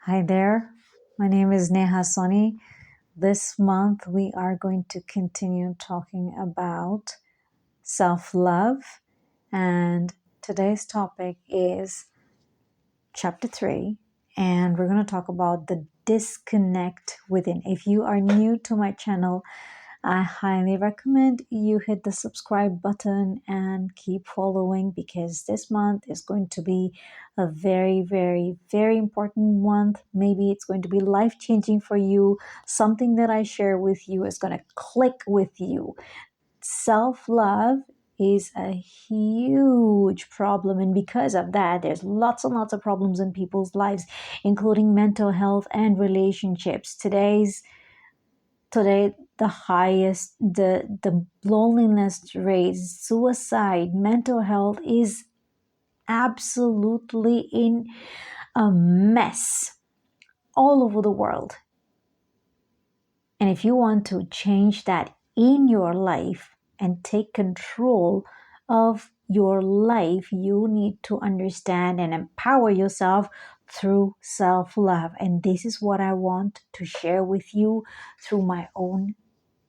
Hi there, my name is Neha Soni. This month we are going to continue talking about self love, and today's topic is chapter 3, and we're going to talk about the disconnect within. If you are new to my channel, I highly recommend you hit the subscribe button and keep following because this month is going to be a very, very, very important month. Maybe it's going to be life changing for you. Something that I share with you is going to click with you. Self love is a huge problem, and because of that, there's lots and lots of problems in people's lives, including mental health and relationships. Today the highest, the loneliness rates, suicide, mental health is absolutely in a mess all over the world. And if you want to change that in your life and take control of your life, you need to understand and empower yourself through self-love. And this is what I want to share with you through my own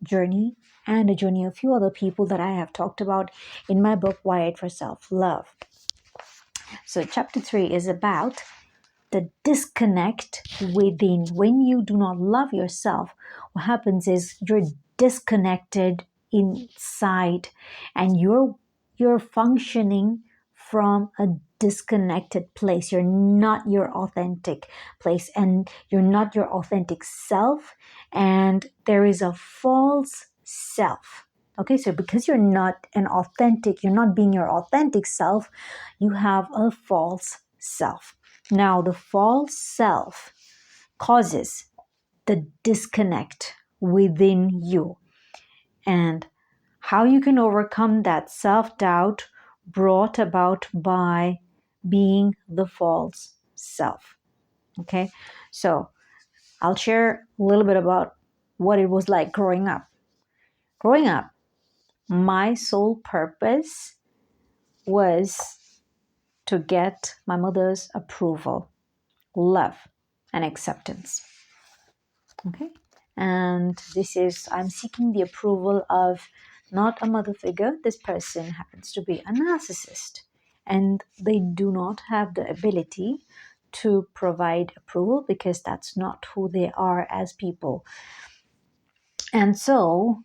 journey and a journey of a few other people that I have talked about in my book, Wired for Self-Love. So chapter 3 is about the disconnect within. When you do not love yourself, what happens is you're disconnected inside, and you're functioning from a disconnected place. You're not your authentic place, and you're not your authentic self, and there is a false self. Okay, so because you're not you're not being your authentic self, you have a false self. Now, the false self causes the disconnect within you. And how you can overcome that self doubt brought about by being the false self. Okay, so I'll share a little bit about what it was like growing up. Growing up, my sole purpose was to get my mother's approval, love, and acceptance. Okay. And I'm seeking the approval of not a mother figure. This person happens to be a narcissist, and they do not have the ability to provide approval because that's not who they are as people. And so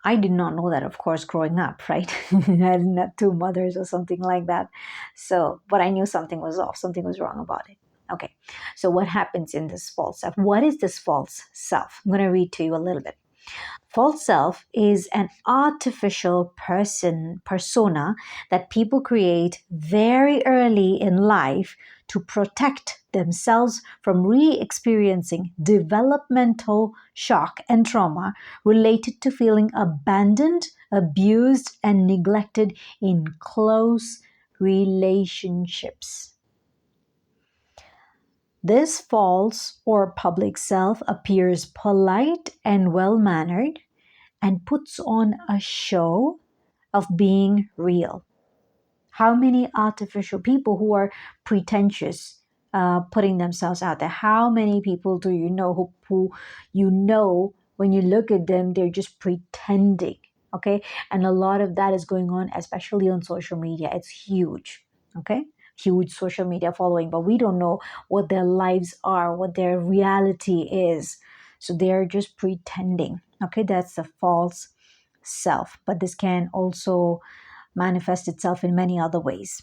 I did not know that, of course, growing up, right? I didn't have two mothers or something like that. So, but I knew something was off, something was wrong about it. Okay, so what happens in this false self? What is this false self? I'm going to read to you a little bit. False self is an artificial persona that people create very early in life to protect themselves from re-experiencing developmental shock and trauma related to feeling abandoned, abused, and neglected in close relationships. This false or public self appears polite and well mannered and puts on a show of being real. How many artificial people who are pretentious, putting themselves out there? How many people do you know who you know when you look at them, they're just pretending? Okay. And a lot of that is going on, especially on social media. It's huge. Okay. Huge social media following, but we don't know what their lives are, what their reality is. So they're just pretending. Okay. That's the false self. But this can also manifest itself in many other ways.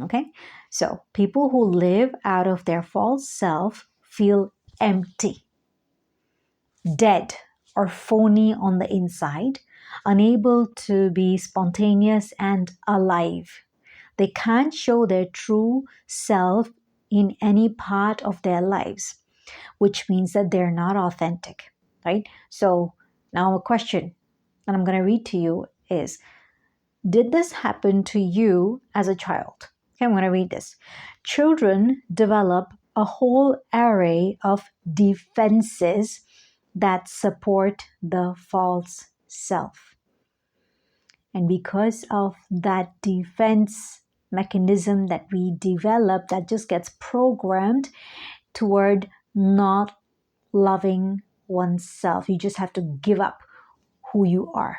Okay, so people who live out of their false self feel empty, dead, or phony on the inside, unable to be spontaneous and alive. They can't show their true self in any part of their lives, which means that they're not authentic, right? So now a question that I'm going to read to you is, did this happen to you as a child? Okay, I'm going to read this. Children develop a whole array of defenses that support the false self. And because of that defense mechanism that we develop, that just gets programmed, toward not loving oneself. You just have to give up who you are.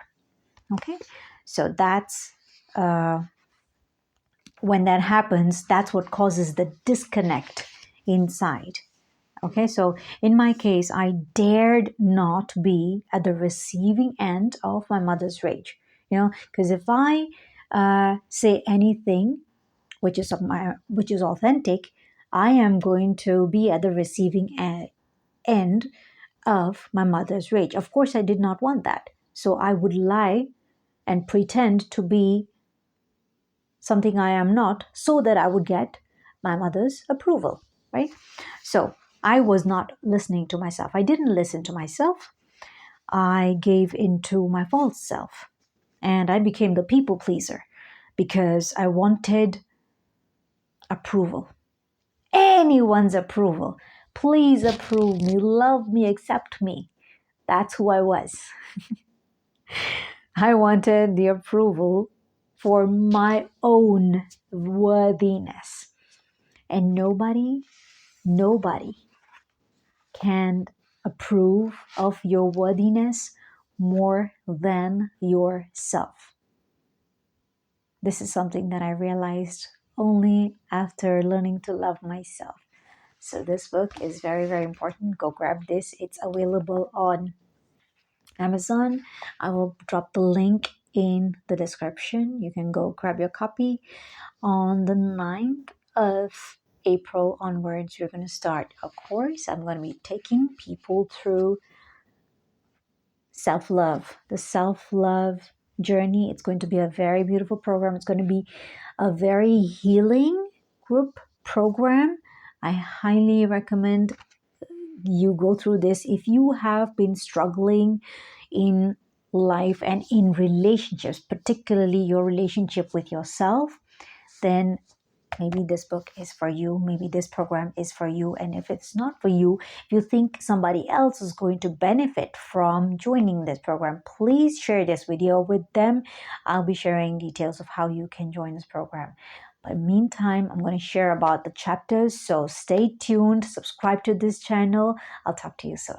Okay, so that's when that happens, that's what causes the disconnect inside. Okay, so in my case, I dared not be at the receiving end of my mother's rage. Because if I say anything which is authentic, I am going to be at the receiving end of my mother's rage. Of course, I did not want that. So I would lie and pretend to be something I am not so that I would get my mother's approval, right? So I was not listening to myself. I didn't listen to myself. I gave into my false self and I became the people pleaser because I wanted approval. Anyone's approval. Please approve me, love me, accept me. That's who I was. I wanted the approval for my own worthiness. And nobody can approve of your worthiness more than yourself. This is something that I realized only after learning to love myself. So this book is very, very important. Go grab this. It's available on Amazon. I will drop the link in the description. You can go grab your copy. On the 9th of April onwards, we're going to start a course. I'm going to be taking people through self-love, the self-love journey. It's going to be a very beautiful program. It's going to be a very healing group program. I highly recommend you go through this. If you have been struggling in life and in relationships, particularly your relationship with yourself, then maybe this book is for you. Maybe this program is for you. And if it's not for you, if you think somebody else is going to benefit from joining this program, please share this video with them. I'll be sharing details of how you can join this program. But meantime, I'm going to share about the chapters. So stay tuned, subscribe to this channel. I'll talk to you soon.